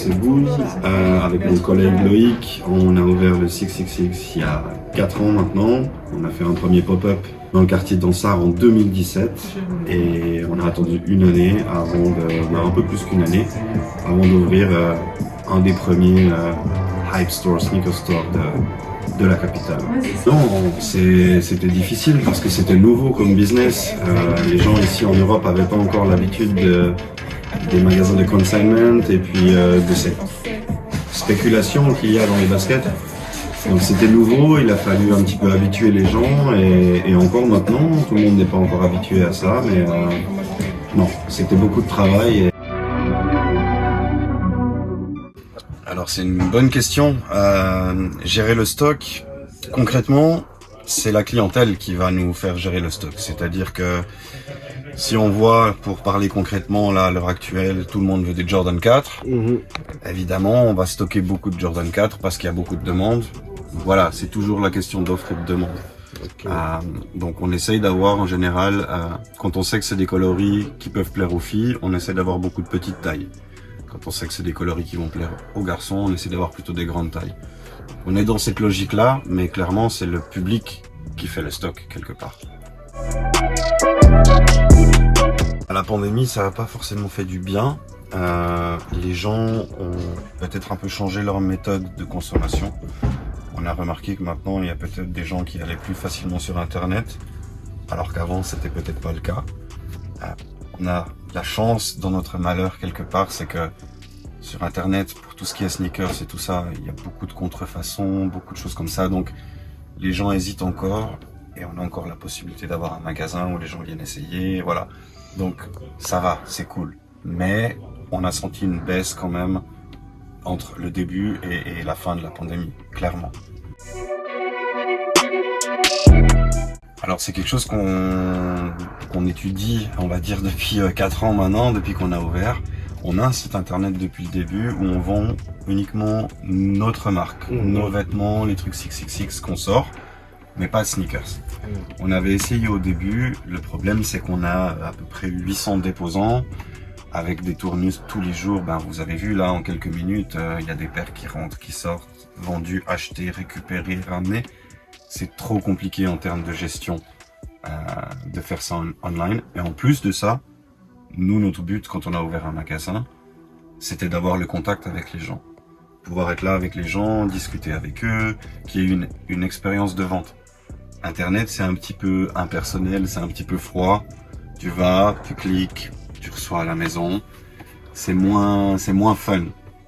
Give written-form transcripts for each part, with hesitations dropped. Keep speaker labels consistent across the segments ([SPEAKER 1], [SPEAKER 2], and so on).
[SPEAKER 1] Sebouze. Avec mon collègue Loïc, on a ouvert le 666 il y a 4 ans maintenant. On a fait un premier pop-up dans le quartier de Dansart en 2017 et on a attendu une année un peu plus qu'une année, avant d'ouvrir un des premiers hype store, sneaker store de la capitale. Non, c'était difficile parce que c'était nouveau comme business. Les gens ici en Europe n'avaient pas encore l'habitude des magasins de consignment et puis de cette spéculation qu'il y a dans les baskets. Donc c'était nouveau, il a fallu un petit peu habituer les gens et encore maintenant, tout le monde n'est pas encore habitué à ça, mais non, c'était beaucoup de travail. Alors c'est une bonne question. Gérer le stock, concrètement, c'est la clientèle qui va nous faire gérer le stock. C'est-à-dire que si on voit, pour parler concrètement, là, à l'heure actuelle, tout le monde veut des Jordan 4. Évidemment, on va stocker beaucoup de Jordan 4 parce qu'il y a beaucoup de demandes. Voilà, c'est toujours la question d'offre et de demande. Okay. Donc on essaye d'avoir en général, quand on sait que c'est des coloris qui peuvent plaire aux filles, on essaie d'avoir beaucoup de petites tailles. Quand on sait que c'est des coloris qui vont plaire aux garçons, on essaie d'avoir plutôt des grandes tailles. On est dans cette logique-là, mais clairement c'est le public qui fait le stock quelque part. La pandémie, ça n'a pas forcément fait du bien. Les gens ont peut-être un peu changé leur méthode de consommation. On a remarqué que maintenant, il y a peut-être des gens qui allaient plus facilement sur Internet, alors qu'avant, c'était peut-être pas le cas. On a la chance, dans notre malheur quelque part, c'est que sur Internet, pour tout ce qui est sneakers et tout ça, il y a beaucoup de contrefaçons, beaucoup de choses comme ça. Donc, les gens hésitent encore et on a encore la possibilité d'avoir un magasin où les gens viennent essayer, voilà. Donc, ça va, c'est cool. Mais on a senti une baisse quand même entre le début et la fin de la pandémie, clairement. Alors c'est quelque chose qu'on étudie, on va dire, depuis 4 ans maintenant, depuis qu'on a ouvert. On a un site internet depuis le début où on vend uniquement notre marque, nos vêtements, les trucs 666 qu'on sort, mais pas de sneakers. On avait essayé au début, le problème c'est qu'on a à peu près 800 déposants, avec des tournus tous les jours. Vous avez vu là en quelques minutes, il y a des paires qui rentrent, qui sortent, vendus, achetés, récupérés, ramenés. C'est trop compliqué en termes de gestion de faire ça online. Et en plus de ça, nous, notre but quand on a ouvert un magasin, c'était d'avoir le contact avec les gens. Pouvoir être là avec les gens, discuter avec eux, qu'il y ait une expérience de vente. Internet, c'est un petit peu impersonnel, c'est un petit peu froid. Tu vas, tu cliques, tu reçois à la maison. C'est moins fun.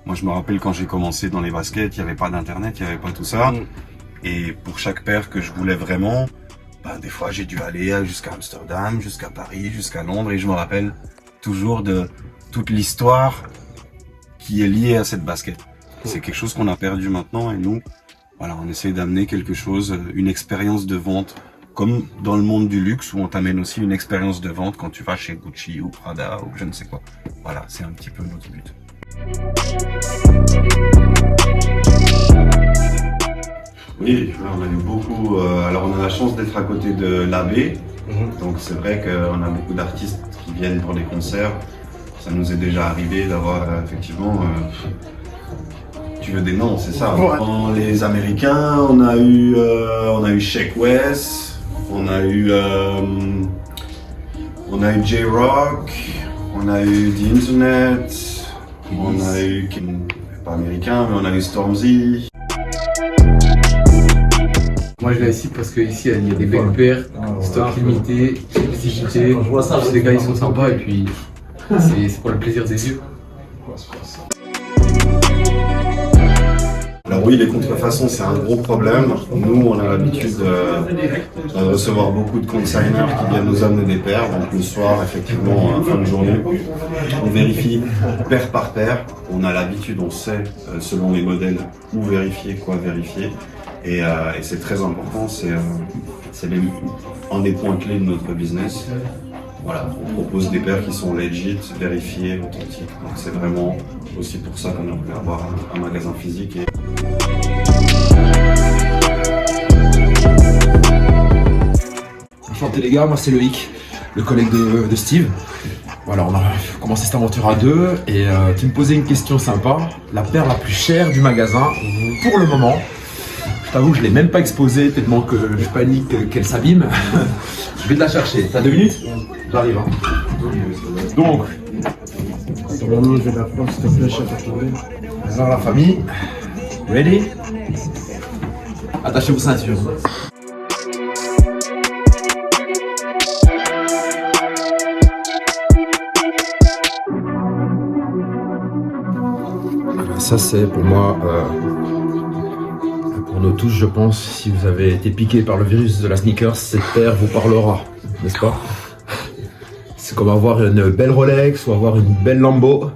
[SPEAKER 1] Moi, je me rappelle quand j'ai commencé dans les baskets, il n'y avait pas d'internet, il n'y avait pas tout ça. Et pour chaque paire que je voulais vraiment, des fois j'ai dû aller jusqu'à Amsterdam, jusqu'à Paris, jusqu'à Londres, et je me rappelle toujours de toute l'histoire qui est liée à cette basket. C'est quelque chose qu'on a perdu maintenant, et nous, voilà, on essaye d'amener quelque chose, une expérience de vente, comme dans le monde du luxe, où on t'amène aussi une expérience de vente quand tu vas chez Gucci ou Prada ou je ne sais quoi. Voilà, c'est un petit peu notre but. Oui, on a eu beaucoup. Alors on a la chance d'être à côté de l'AB, donc c'est vrai qu'on a beaucoup d'artistes qui viennent pour des concerts. Ça nous est déjà arrivé d'avoir effectivement. Tu veux des noms, c'est ça. Dans les Américains, on a eu Sheck Wes, on a eu J-Rock, on a eu The Internet, on a eu pas américain, mais on a eu Stormzy.
[SPEAKER 2] Moi je l'ai ici parce qu'ici il y a des belles paires, stock limité, spécificité, les gars ils sont sympas et puis c'est pour le plaisir des yeux.
[SPEAKER 1] Alors oui, les contrefaçons c'est un gros problème. Nous on a l'habitude de recevoir beaucoup de consigners qui viennent nous amener des paires. Donc le soir, effectivement, en fin de journée, on vérifie paire par paire. On a l'habitude, on sait selon les modèles où vérifier, quoi vérifier. Et c'est très important, c'est un des points clés de notre business. Voilà, on propose des paires qui sont legit, vérifiées, authentiques. Donc c'est vraiment aussi pour ça qu'on a voulu avoir un magasin physique.
[SPEAKER 3] Enchanté les gars, moi c'est Loïc, le collègue de Steve. Voilà, on a commencé cette aventure à deux et tu me posais une question sympa. La paire la plus chère du magasin, pour le moment. Je t'avoue que je ne l'ai même pas exposée tellement que je panique qu'elle s'abîme. Je vais te la chercher. T'as 2 minutes? J'arrive. Hein. Donc,
[SPEAKER 4] je vais la prendre, s'il te plaît, chef.
[SPEAKER 3] bonjour la famille. Ready? Attachez vos ceintures. Ça c'est pour moi, pour nous tous je pense, si vous avez été piqué par le virus de la sneakers, cette paire vous parlera, n'est-ce pas? C'est comme avoir une belle Rolex ou avoir une belle Lambo.